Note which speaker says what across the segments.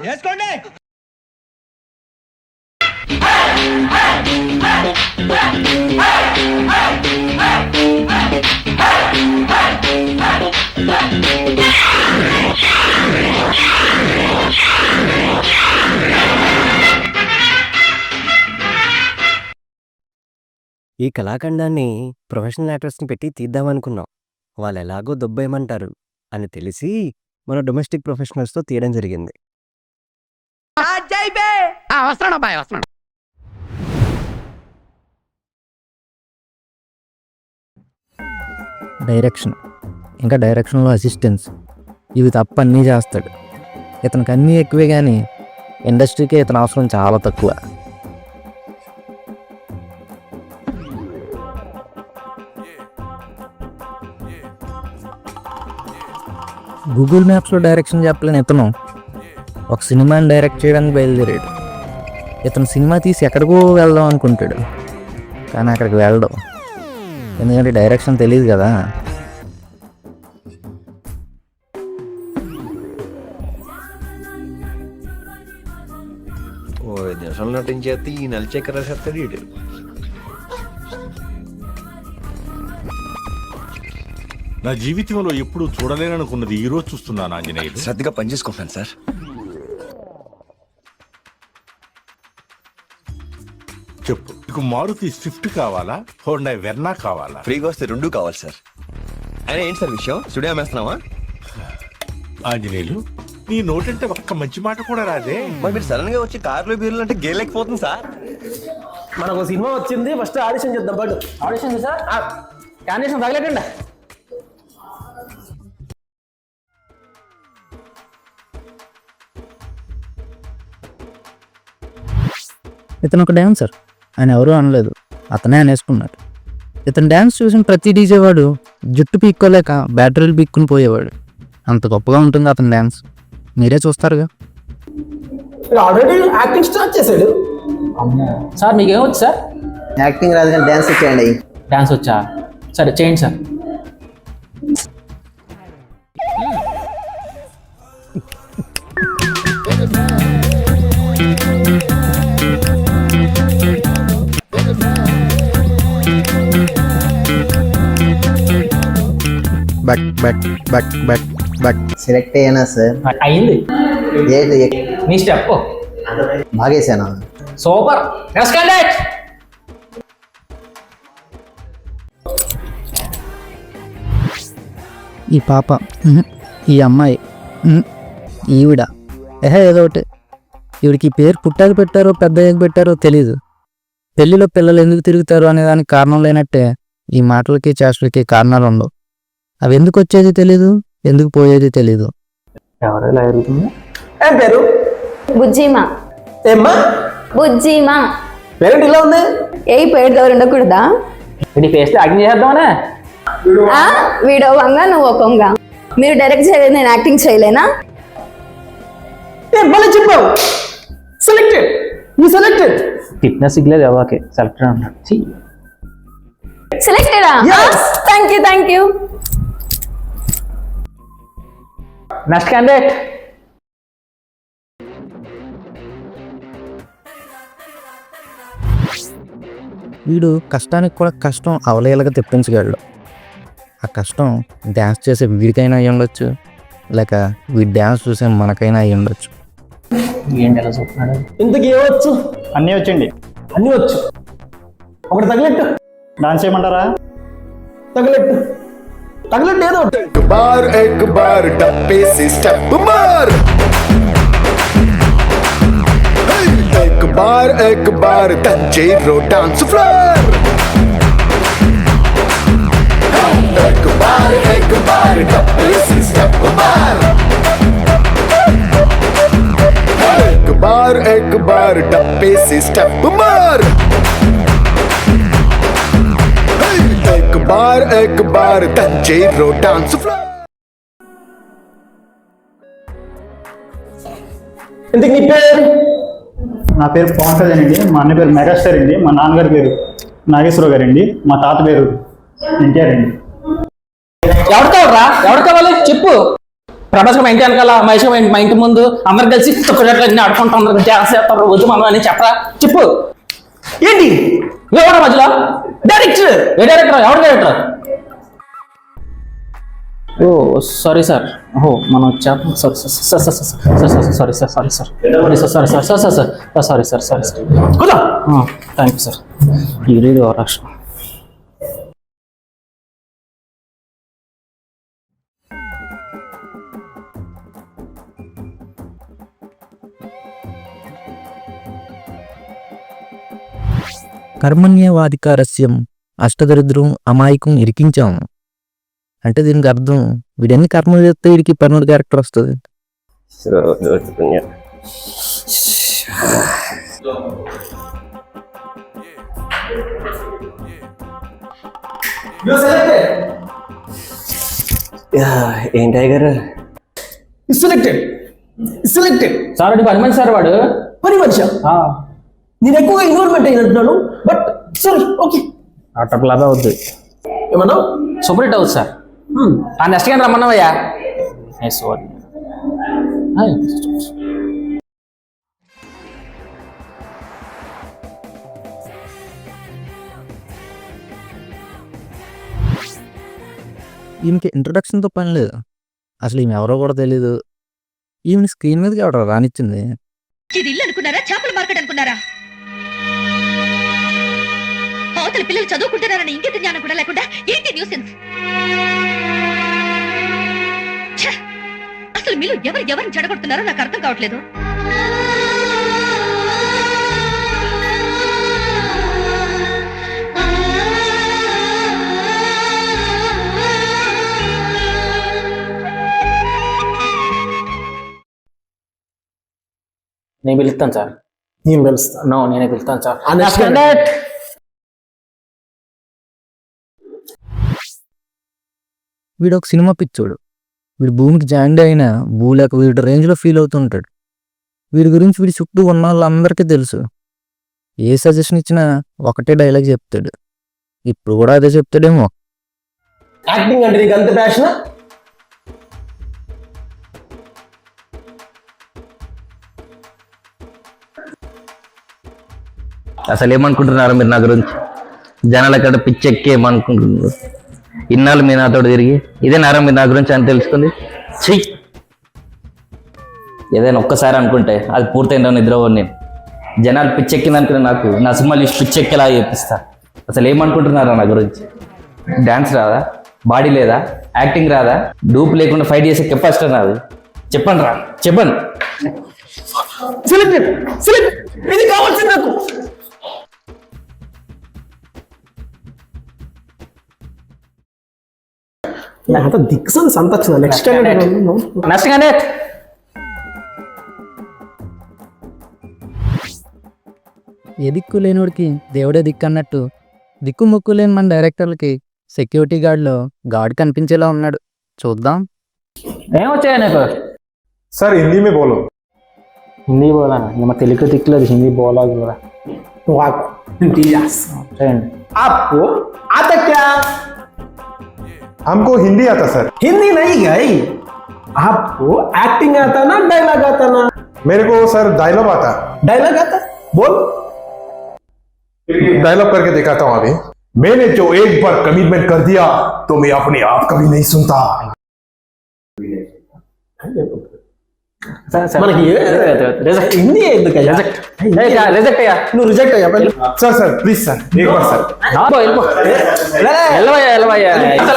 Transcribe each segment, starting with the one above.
Speaker 1: వేసుకోండి.
Speaker 2: ఈ కళాఖండాన్ని ప్రొఫెషనల్ యాక్టర్స్ని పెట్టి తీద్దామనుకున్నాం. వాళ్ళు ఎలాగో దొబ్బేయమంటారు అని తెలిసి మన డొమెస్టిక్ ప్రొఫెషనల్స్తో తీయడం జరిగింది.
Speaker 3: డైరెక్షన్, ఇంకా డైరెక్షన్లో అసిస్టెన్స్, ఇవి తప్ప అన్నీ చేస్తాడు. ఇతనికి అన్నీ ఎక్కువే కానీ ఇండస్ట్రీకే ఇతని అవసరం చాలా తక్కువ. గూగుల్ మ్యాప్స్లో డైరెక్షన్ చెప్పలేని ఇతను ఒక సినిమాని డైరెక్ట్ చేయడానికి బయలుదేరాడు. ఇతను సినిమా తీసి ఎక్కడికో వెళ్దాం అనుకుంటాడు, కానీ అక్కడికి వెళ్ళడం, ఎందుకంటే డైరెక్షన్ తెలియదు కదా.
Speaker 2: నిమిషాలు నటించేస్తే ఈ నెల చక్కెర రాసేస్తాడు ఇటు.
Speaker 4: నా జీవితంలో ఎప్పుడు చూడలేననుకున్నది ఈ రోజు చూస్తున్నాను ఆంజనేయులు.
Speaker 5: శ్రద్ధగా పనిచేసుకుంటాను సార్.
Speaker 4: చెప్పు, నీకు మారుతి స్విఫ్ట్ కావాలా, హోండా వెర్నా కావాలా?
Speaker 5: ఫ్రీగా వస్తే రెండూ కావాలి సార్. అయినా ఏంటి సార్ విషయం, స్టూడియో అమ్మేస్తున్నావా?
Speaker 4: ఆంజనేయులు, నీ నోటంటే ఒక్క మంచి మాట కూడా రాదే.
Speaker 5: మరి మీరు సడన్ గా వచ్చి కార్లు బీర్లు అంటే గేలేకపోతుంది సార్.
Speaker 6: మనకు సినిమా వచ్చింది, ఫస్ట్ ఆడిషన్ చేద్దాం. బట్ ఆడిషన్ సార్ క్యాండిడేషన్ తగలేకండి.
Speaker 3: ఇతను ఒక డ్యాన్సర్, ఆయన ఎవరూ అనలేదు, అతనే అనేసుకున్నాడు. ఇతను డ్యాన్స్ చూసిన ప్రతి డీజే వాడు జుట్టు పీక్కోలేక బ్యాటరీలు పీక్కుని పోయేవాడు. అంత గొప్పగా ఉంటుంది అతని డ్యాన్స్, మీరే చూస్తారుగా.
Speaker 6: ఆల్రెడీ యాక్టింగ్ స్టార్ట్ చేశాడు.
Speaker 7: సార్ మీకేమొచ్చు సార్?
Speaker 8: యాక్టింగ్ రాదు కానీ డ్యాన్స్ వచ్చేయండి.
Speaker 7: డాన్స్ వచ్చా? సరే చేయండి sir.
Speaker 3: But but but but but
Speaker 8: select అయ్యానా సార్?
Speaker 7: అయింది.
Speaker 8: ఏంటి
Speaker 7: నీ స్టెప్
Speaker 8: బాగేసానా?
Speaker 7: సూపర్. Next candidate.
Speaker 3: ఈ పాప, ఈ అమ్మాయి, ఈవిడ, ఏదో ఒకటి. ఈవిడికి ఈ పేరు పుట్టాక పెట్టారో పెద్దయ్యాక పెట్టారో తెలీదు. పెళ్లిలో పిల్లలు ఎందుకు తిరుగుతారు అనే దానికి కారణం లేనట్టే ఈ మాటలకి చేష్టలకి కారణాలు ఉండవు. అవి ఎందుకు వచ్చేది తెలీదు, ఎందుకు పోయేది తెలీదు.
Speaker 6: ఎవరైనా ఎరుగుతుంది. ఏం పేరు?
Speaker 9: బుజ్జిమా.
Speaker 6: ఏమ్మా?
Speaker 9: బుజ్జిమా.
Speaker 6: పేరేంటి ఇలా ఉంది?
Speaker 9: ఏ పేరు దగ్గర ఉండకూడదా?
Speaker 7: నీ ఫేస్ లో యాక్టింగ్ చేద్దామనే.
Speaker 9: వీడో వంగ నువ్వు ఒక వంగ. మీరు డైరెక్ట్ చేయలేదు, నేను యాక్టింగ్ చేయలేనా?
Speaker 6: మళ్ళీ చెప్పావు. సెలెక్టెడ్. You selected.
Speaker 7: ఫిట్నెస్ సిగ్లేదు ఎవరికి సెలెక్టెడ్ అన్నాడు.
Speaker 9: సెలెక్టెడా? Thank you, thank you.
Speaker 7: Next candidate.
Speaker 3: వీడు కష్టానికి కూడా కష్టం అవలేలాగా తెప్పించగలడు. ఆ కష్టం డ్యాన్స్ చేసే వీడికైనా అయ్యి ఉండొచ్చు, లేక వీడి డ్యాన్స్ చూసే మనకైనా అయ్యి ఉండొచ్చు.
Speaker 7: ఏంటి ఎలా చూస్తున్నాడు?
Speaker 6: ఇంతకీ ఏమొచ్చు?
Speaker 10: అన్నీ వచ్చండి.
Speaker 6: అన్నీ వచ్చు. ఒకటి తగిలెట్టు.
Speaker 10: డాన్స్ చేయమంటారా?
Speaker 6: తగిలెట్టు. తగిలెట్టు ఏదో ఒకటి.
Speaker 5: బార్ ఎక్ బార్ డబ్బే से स्टेप मार. एक बार तंजीरो डांस फ्लोर. एक बार डब्बे से स्टेप मार. एक बार डब्बे से स्टेप मार. एक बार तंजीरो डांस फ्लोर.
Speaker 6: ఇంతకీ నీ పేరు?
Speaker 10: నా పేరు పవన్ కళ్యాణ్ అండి. మా అన్న పేరు మెగాస్టార్ అండి. మా నాన్నగారి పేరు నాగేశ్వరరావు గారు అండి. మా తాత పేరు ఎన్టీఆర్ అండి.
Speaker 7: ఎవరు కావాలరా? ఎవరు కావాలి చెప్పు.
Speaker 6: ప్రభాస్ మా ఇంటి వెనకాల, మహేష్ మా ఇంటి ముందు అందరు కలిసి అన్ని ఆడుకుంటూ అందరు డ్యాన్స్ చేస్తారు రోజు మనం అని చెప్పరా? చెప్పు ఏంటి ఎవరు మధ్యలో? డైరెక్టర్ ఎవరు డైరెక్టర్? ఓ సారీ సార్, ఓహో మనం సారీ సార్ కూర్చో. Thank you sir. ఇది రాష్ట్రం
Speaker 3: కర్మణ్యవాధికారస్యం అష్టదరిద్రం అమాయకం ఇరికించాము అంటే దీనికి అర్థం వీడన్ని కర్మలు చేస్తే వీడికి పర్మనెంట్ క్యారెక్టర్ వస్తుంది.
Speaker 2: ఏం టైగర్
Speaker 6: సెలెక్టెడ్ సార్. అంటే పని మనిషి సార్ వాడు. పని మనిషి నేను ఎక్కువగా ఇన్వాల్వ్మెంట్ అయినట్టున్నాను. బట్ సారీ ఓకే అట్టలాగా అవుద్ది. ఏమన్నా సూపర్ హిట్ అవుతుంది సార్. ఆ నెక్స్ట్ గంట రమ్మన్నావయ్యా. సారీ
Speaker 3: ఈమెకి ఇంట్రొడక్షన్తో పని లేదు, అసలు ఈమె ఎవరో కూడా తెలీదు. ఈమెని స్క్రీన్ మీదకి ఎవడో రానిచ్చింది.
Speaker 1: ఇది ఇల్లు అనుకున్నారా, చేపల మార్కెట్ అనుకున్నారా? అవతల పిల్లలు చదువుకుంటున్నారని ఇంగిత జ్ఞానం కూడా లేకుండా ఏంటి న్యూసెన్స్? అసలు మీరు ఎవరిని చెడగొడుతున్నారో నాకు అర్థం కావట్లేదు.
Speaker 6: నేను పిలుస్తాను సార్. నేను పిలుస్తాను. నేనే పిలుస్తాను సార్.
Speaker 3: వీడు ఒక సినిమా పిచ్చోడు. వీడు భూమికి జాండ్ అయినా భూలేక వీడి రేంజ్లో ఫీల్ అవుతుంటాడు. వీడి గురించి వీడి చుట్టూ ఉన్న వాళ్ళందరికీ తెలుసు. ఏ సజెషన్ ఇచ్చినా ఒకటే డైలాగ్ చెప్తాడు. ఇప్పుడు కూడా అదే చెప్తాడేమో.
Speaker 6: యాక్టింగ్ అంటే నీకు అంత ప్యాషన్?
Speaker 5: అసలు ఏమనుకుంటున్నారు మీరు నా గురించి? జనాల కాడ పిచ్చెక్కి ఏమనుకుంటున్నారు? ఇన్నాళ్ళు మీ నాతో తిరిగి ఇదే నేరం మీరు నా గురించి అని తెలుసుకుంది. చెయ్యి ఏదైనా ఒక్కసారి అనుకుంటే అది పూర్తయిందో నిద్రపోను నేను. జనాలు పిచ్చెక్కిందనుకునే నాకు నా సినిమా లిస్ట్ పిచ్చెక్కేలా చేపిస్తా. అసలు ఏమనుకుంటున్నారా నా గురించి? డాన్స్ రాదా? బాడీ లేదా? యాక్టింగ్ రాదా? డూప్ లేకుండా ఫైట్ చేసే కెపాసిటీ రాదు? చెప్పండి రా, చెప్పండి.
Speaker 6: ఇది కావాల్సింది నాకు. నాకు దిక్సన్ సంతోషం. నెక్స్ట్ క్యాండిడేట్
Speaker 3: ఏ దిక్కు లేనివాడికి దేవుడే దిక్కు అన్నట్టు దిక్కు ముక్కు లేని మన డైరెక్టర్లకి సెక్యూరిటీ గార్డ్లో గార్డ్ కనిపించేలా ఉన్నాడు. చూద్దాం.
Speaker 6: ఏమొచ్చాయా నీకు?
Speaker 10: सर हिंदी में बोलो.
Speaker 6: హిందీ బోలానా? మా తెలుగు దిక్కులేదు, హిందీ బోలా కూడా. आपको आता क्या?
Speaker 10: हमको हिंदी आता सर.
Speaker 6: हिंदी नहीं गई. आपको एक्टिंग आता ना डायलॉग आता ना?
Speaker 10: मेरे को सर डायलॉग आता.
Speaker 6: डायलॉग आता? बोल.
Speaker 10: डायलॉग करके दिखाता हूँ अभी. मैंने जो एक बार कमिटमेंट कर दिया तो मैं अपने आप कभी नहीं सुनता.
Speaker 6: మనకి హిందీ ఎందుకు? రిజెక్ట్ అయ్యా. నువ్వు రిజెక్ట్ అయ్యా.
Speaker 10: सर सर प्लीज सर एक बार sir.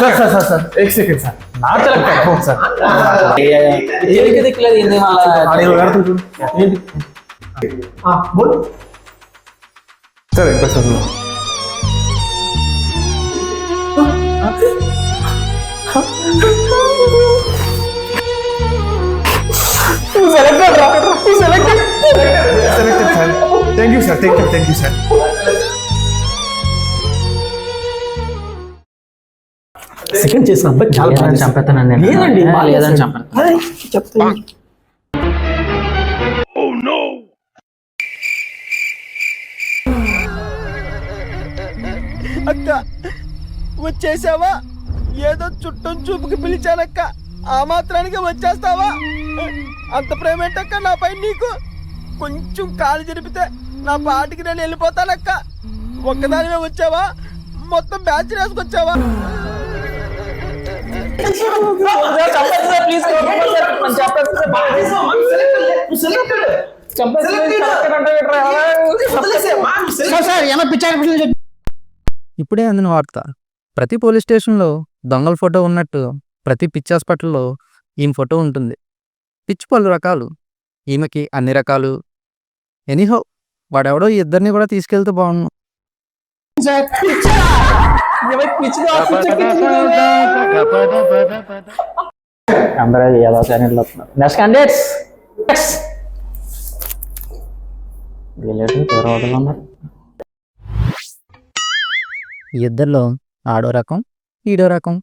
Speaker 10: Sir sir sir sir एक सेकंड सर. ना चलता है फोन सर.
Speaker 6: తెలుగు దిక్కులేదు, హిందీ बोल.
Speaker 10: सर एक बार sir.
Speaker 6: Selected
Speaker 10: sir. Thank you sir. Thank you sir.
Speaker 6: Second చేసిన అబ్బాయి చాలా బాగా చంపేస్తానండి. లేదండి లేదని చంపేస్తాను చెప్తాను.
Speaker 2: అక్క వచ్చేసావా? ఏదో చుట్టం చూపుకి పిలిచానక్క.
Speaker 6: ఆ మాత్రానికి వచ్చేస్తావా? అంత ప్రేమ ఏంటక్క నాపై నీకు? కొంచెం కాలు జరిపితే నా పాటికి నేను వెళ్ళిపోతానక్క. ఒక్కదానివే వచ్చావా? మొత్తం బ్యాచ్ వేసుకొచ్చావా?
Speaker 3: ఇప్పుడే అందిన వార్త. ప్రతి పోలీస్ స్టేషన్లో దొంగల ఫోటో ఉన్నట్టు ప్రతి పిచ్చి హాస్పిటల్లో ఈమె ఫోటో ఉంటుంది. పిచ్చి పలు రకాలు, ఈమెకి అన్ని రకాలు. ఎనీహో వాడెవడో ఈ ఇద్దరిని కూడా తీసుకెళ్తే బాగుండు.
Speaker 7: అందరూ ఏదో ఛానల్ వస్తున్నారు. నెక్స్ట్ క్యాండిడేట్స్ ఉన్నారు.
Speaker 3: ఈ ఇద్దరిలో ఆడో రకం ఈడో రకం.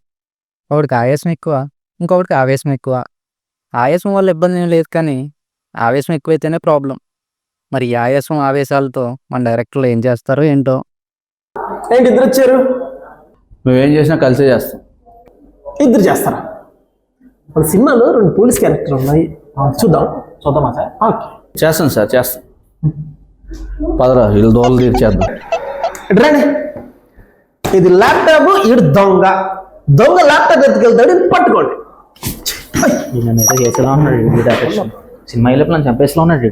Speaker 3: ఒకడికి ఆయాసం ఎక్కువ, ఇంకొకటికి ఆవేశం ఎక్కువ. ఆయాసం వల్ల ఇబ్బంది ఏం లేదు, కానీ ఆవేశం ఎక్కువైతేనే ప్రాబ్లం. మరి ఈ ఆయాసం ఆవేశాలతో మన డైరెక్టర్లు ఏం చేస్తారో ఏంటో.
Speaker 6: ఏంటి ఇద్దరు వచ్చారు?
Speaker 5: నువ్వేం చేసినా కలిసే చేస్తాం.
Speaker 6: ఇద్దరు చేస్తారా? మన సినిమాలో 2 పోలీస్ క్యారెక్టర్లు ఉన్నాయి, చూద్దామా సార్? ఓకే,
Speaker 5: చేస్తాం సార్, చేస్తాం. పదరా వీళ్ళు దోళ్ళు తీర్చేద్దాం.
Speaker 6: రండి. ఇది ల్యాప్టాప్, ఈడు దొంగ ల్యాప్టాప్ ఎత్తుకెళ్తాడు, పట్టుకోండి.
Speaker 7: ఏదో చేసేలా ఉన్నాడు. సినిమా వెళ్ళినప్పుడు నన్ను చంపేసేలా ఉన్నాడు.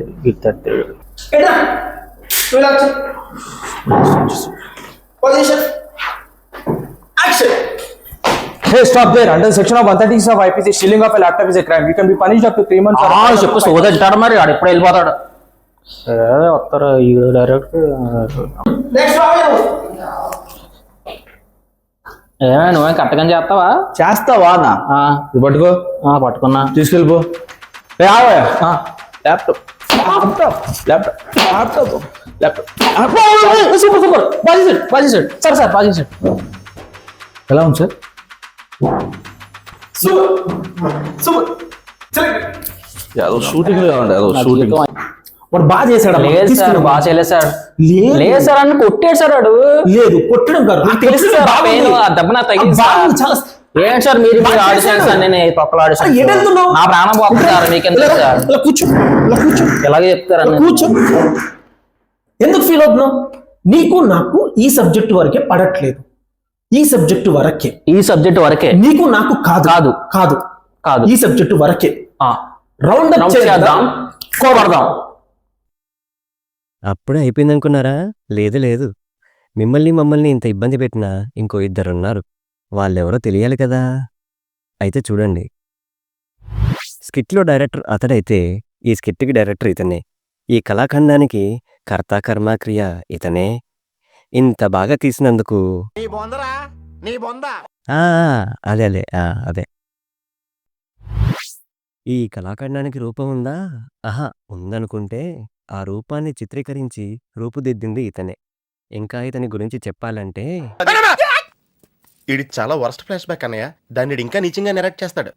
Speaker 6: Hey, stop there. Under section of 136 of IPC, stealing of a laptop is a crime. You can be punished up to 3 months.
Speaker 7: చెప్పు సోదంటాడు. మరి ఆడు ఎప్పుడు వెళ్ళిపోతాడు? వస్తారు ఈ డైరెక్ట్. ఏమైనా నువ్వేం కరెక్ట్గా చేస్తావా?
Speaker 6: చేస్తావా?
Speaker 7: ఇది పట్టుకో. పట్టుకున్నా,
Speaker 6: తీసుకెళ్ళిపో. ల్యాప్టాప్
Speaker 7: సూపర్ బాగా చేసాడు సార్ బాగా చేసాడు.
Speaker 5: ఎలా ఉంది సార్? షూటింగ్ షూటింగ్
Speaker 6: వాడు బాగా చేశాడు.
Speaker 7: లేదు సార్, బాగా చేయలేదు సార్. లేదు సార్ అని కొట్టాడు సార్. వాడు
Speaker 6: లేదు కొట్టడం కాదు,
Speaker 7: నాకు తెలుసు సార్. దెబ్బ నా తగ్గింది సార్. ఏంటి సార్ మీరు ఆడిషన్ సార్? నేను పక్కల ఆడిషన్ నా ప్రాణం పోతుంది సార్. మీకెందుకు సార్?
Speaker 6: కూర్చో,
Speaker 7: ఎలాగే చెప్తారని.
Speaker 6: కూర్చో. ఎందుకు ఫీల్ అవుతున్నావు? నీకు నాకు ఈ సబ్జెక్ట్ వరకే పడట్లేదు. ఈ సబ్జెక్టు వరకే నీకు నాకు కాదు కాదు కాదు ఈ సబ్జెక్టు వరకే. రౌండ్ అప్ చేద్దాం, కోబడదాం.
Speaker 2: అప్పుడే అయిపోయింది అనుకున్నారా? లేదు. మమ్మల్ని ఇంత ఇబ్బంది పెట్టినా ఇంకో 2 ఉన్నారు. వాళ్ళెవరో తెలియాలి కదా. అయితే చూడండి, స్కిట్లో డైరెక్టర్ అతడైతే ఈ స్కిట్కి డైరెక్టర్ ఇతనే. ఈ కళాఖండానికి కర్త కర్మ క్రియ ఇతనే. ఇంత బాగా తీసినందుకు అదే ఈ కళాఖండానికి రూపం ఉందా? ఉందనుకుంటే ఆ రూపాన్ని చిత్రీకరించి రూపుదిద్దింది ఇతనే. ఇంకా ఇతని గురించి చెప్పాలంటే
Speaker 11: ఇది చాలా వర్స్ట్ ఫ్లాష్ బ్యాక్ అన్నయ్య. దాన్ని ఇంకా నీచంగా నెరెక్ట్ చేస్తాడు.